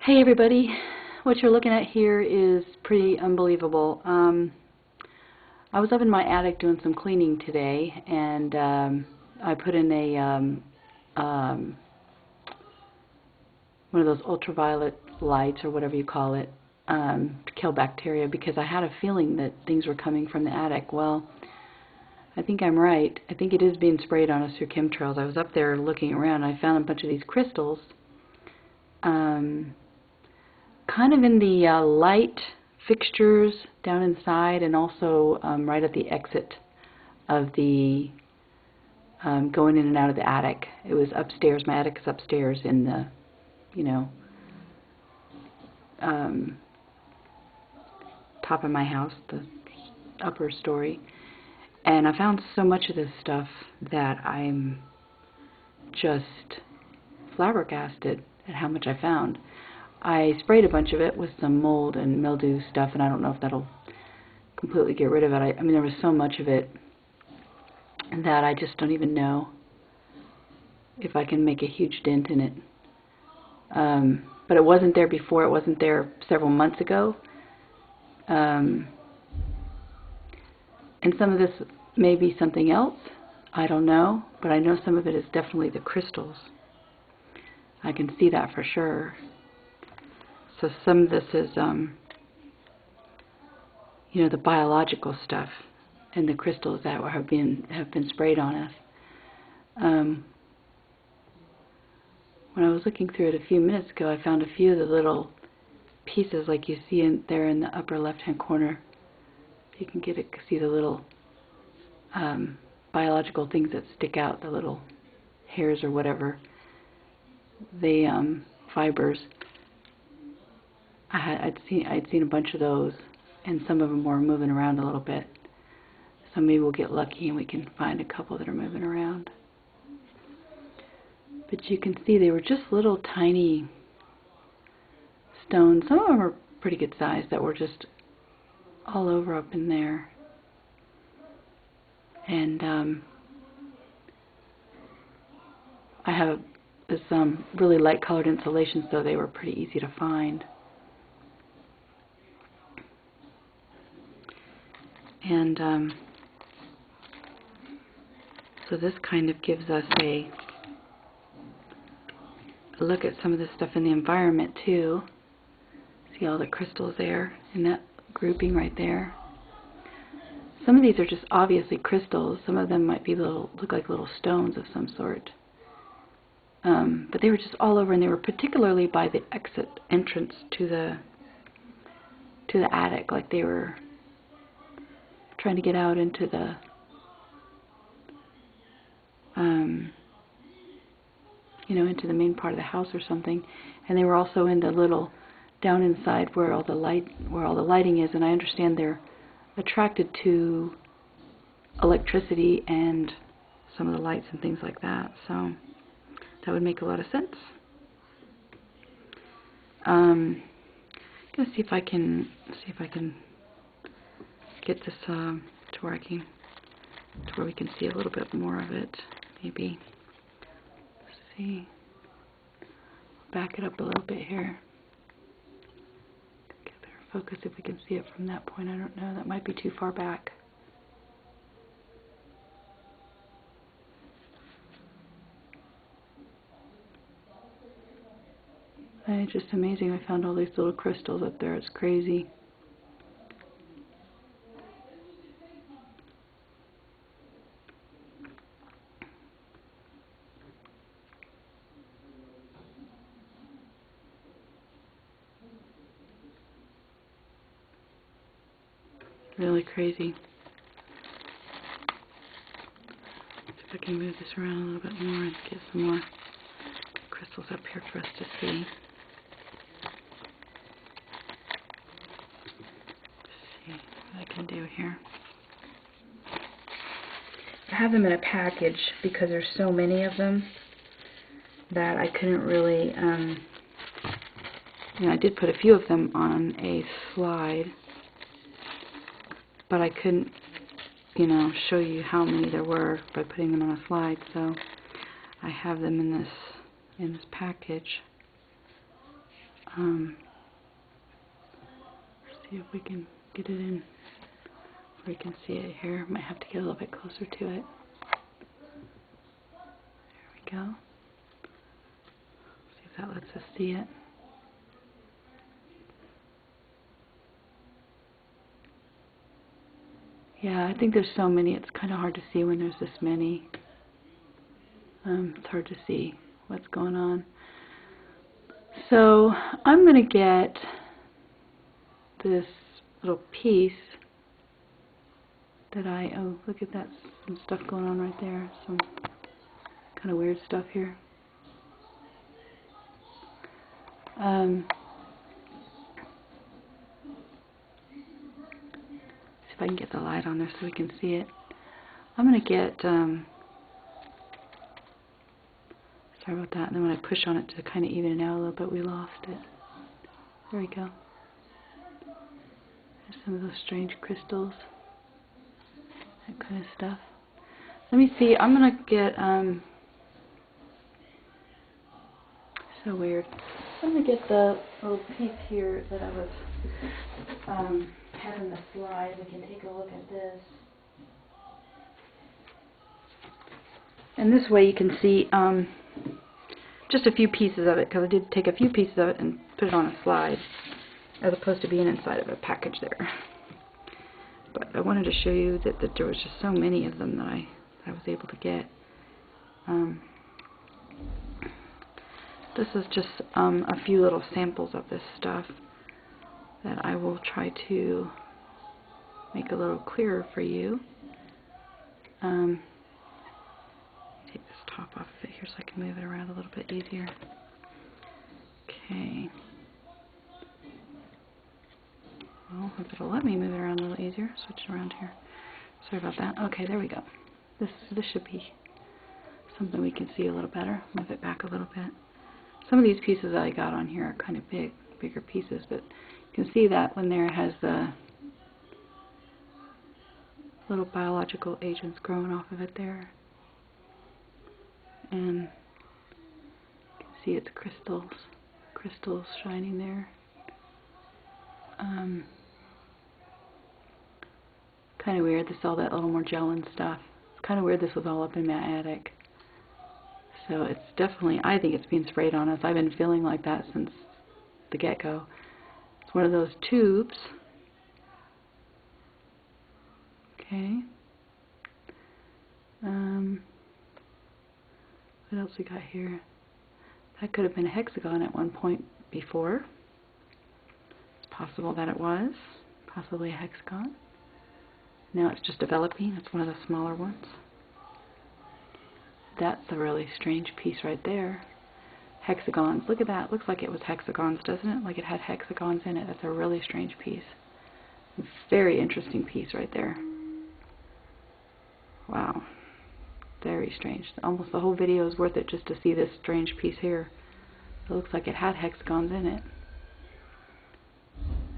Hey everybody, what you're looking at here is pretty unbelievable. I was up in my attic doing some cleaning today, and I put in one of those ultraviolet lights or whatever you call it to kill bacteria, because I had a feeling that things were coming from the attic. Well, I think I'm right. I think it is being sprayed on us through chemtrails. I was up there looking around and I found a bunch of these crystals kind of in the light fixtures down inside, and also right at the exit of the going in and out of the attic. It was upstairs. My attic is upstairs in the, top of my house, the upper story. And I found so much of this stuff that I'm just flabbergasted at how much I found. I sprayed a bunch of it with some mold and mildew stuff, and I don't know if that'll completely get rid of it. I mean, there was so much of it that I just don't even know if I can make a huge dent in it. But it wasn't there before. It wasn't there several months ago. And some of this may be something else. I don't know. But I know some of it is definitely the crystals. I can see that for sure. So some of this is, the biological stuff and the crystals that have been sprayed on us. When I was looking through it a few minutes ago, I found a few of the little pieces, like you see there in the upper left-hand corner. You can see the little biological things that stick out, the little hairs or whatever, the fibers. I'd seen a bunch of those, and some of them were moving around a little bit. So maybe we'll get lucky and we can find a couple that are moving around. But you can see they were just little tiny stones. Some of them are pretty good size that were just all over up in there. And I have this really light colored insulation, so they were pretty easy to find. And so this kind of gives us a look at some of this stuff in the environment too. See all the crystals there in that grouping right there. Some of these are just obviously crystals. Some of them might be look like little stones of some sort. But they were just all over, and they were particularly by the entrance to the attic, like they were trying to get out into the into the main part of the house or something. And they were also in the little down inside where all the lighting is, and I understand they're attracted to electricity and some of the lights and things like that. So that would make a lot of sense. I'm gonna see if I can get this to where we can see a little bit more of it. Maybe. Let's see. Back it up a little bit here. Get a better focus if we can see it from that point. I don't know. That might be too far back. It's just amazing. I found all these little crystals up there. It's crazy. Really crazy. See if I can move this around a little bit more and get some more crystals up here for us to see. Let's see what I can do here. I have them in a package because there's so many of them that I couldn't really, I did put a few of them on a slide, but I couldn't, show you how many there were by putting them on a slide. So I have them in this package. See if we can get it in where you can see it here. Might have to get a little bit closer to it. There we go. See if that lets us see it. Yeah, I think there's so many, it's kind of hard to see when there's this many. It's hard to see what's going on. So I'm going to get this little piece that oh, look at that, some stuff going on right there, some kind of weird stuff here. See if I can get the light on there so we can see it. I'm going to get, sorry about that, and then when I push on it to kind of even it out a little bit, we lost it. There we go. There's some of those strange crystals, that kind of stuff. Let me see, I'm going to get, so weird. I'm going to get the little piece here that I was having the slide. We can take a look at this. And this way you can see just a few pieces of it, because I did take a few pieces of it and put it on a slide, as opposed to being inside of a package there. But I wanted to show you that there was just so many of them that I was able to get. This is just a few little samples of this stuff that I will try to make a little clearer for you. Take this top off of it here so I can move it around a little bit easier. Okay. Well, if it'll let me move it around a little easier, switch it around here. Sorry about that. Okay, there we go. This should be something we can see a little better. Move it back a little bit. Some of these pieces that I got on here are kind of bigger pieces, but you can see that one there has the little biological agents growing off of it there. And you can see its crystals shining there. Kind of weird, this all that little Morgellons stuff. It's kind of weird this was all up in my attic. So it's definitely, I think it's being sprayed on us. I've been feeling like that since the get-go. It's one of those tubes. Okay. What else we got here? That could have been a hexagon at one point before. It's possible that it was. Possibly a hexagon. Now it's just developing. It's one of the smaller ones. That's a really strange piece right there. Hexagons. Look at that. Looks like it was hexagons, doesn't it? Like it had hexagons in it. That's a really strange piece. Very interesting piece right there. Wow. Very strange. Almost the whole video is worth it just to see this strange piece here. It looks like it had hexagons in it.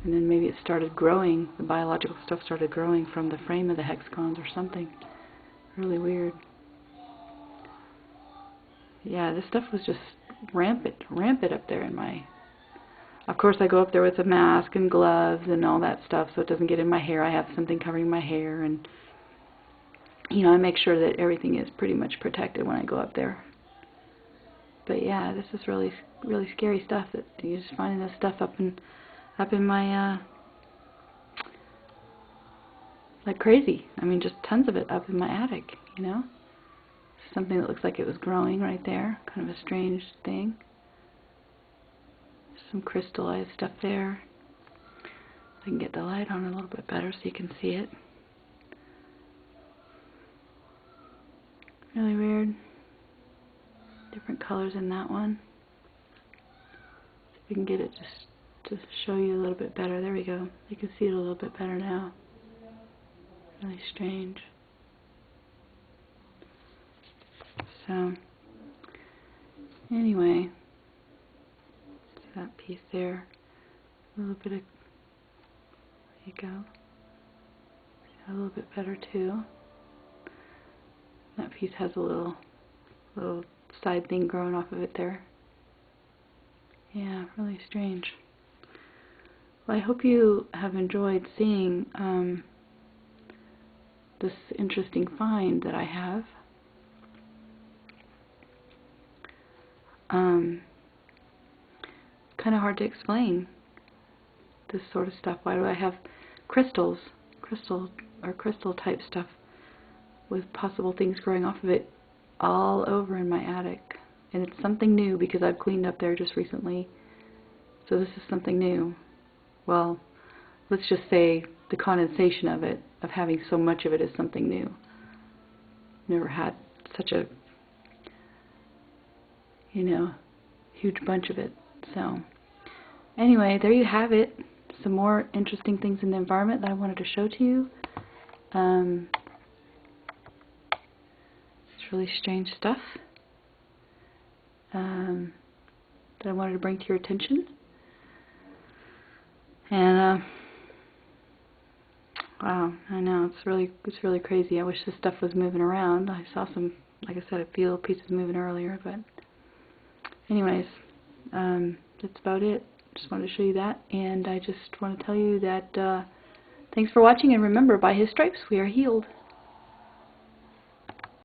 And then maybe it started growing. The biological stuff started growing from the frame of the hexagons or something. Really weird. Yeah, this stuff was just rampant up there in my... Of course, I go up there with a mask and gloves and all that stuff so it doesn't get in my hair. I have something covering my hair, and you know, I make sure that everything is pretty much protected when I go up there. But yeah, this is really scary stuff. That you're just finding this stuff up in my like crazy. I mean, just tons of it up in my attic. You know, something that looks like it was growing right there. Kind of a strange thing. Some crystallized stuff there. I can get the light on a little bit better so you can see it. Really weird. Different colors in that one. See if we can get it just to show you a little bit better. There we go. You can see it a little bit better now. Really strange. So, anyway, that piece there. A little bit of, there you go. A little bit better too. That piece has a little side thing growing off of it there. Yeah, really strange. Well, I hope you have enjoyed seeing this interesting find that I have. Kind of hard to explain this sort of stuff. Why do I have crystal type stuff with possible things growing off of it all over in my attic? And it's something new because I've cleaned up there just recently. So this is something new. Well, let's just say the condensation of it, of having so much of it, is something new. Never had such a, huge bunch of it. So anyway, there you have it. Some more interesting things in the environment that I wanted to show to you. It's really strange stuff that I wanted to bring to your attention. And wow, I know, it's really crazy. I wish this stuff was moving around. I saw some, like I said, a few pieces moving earlier, but anyways, that's about it. Just wanted to show you that, and I just want to tell you that thanks for watching, and remember, by His stripes we are healed.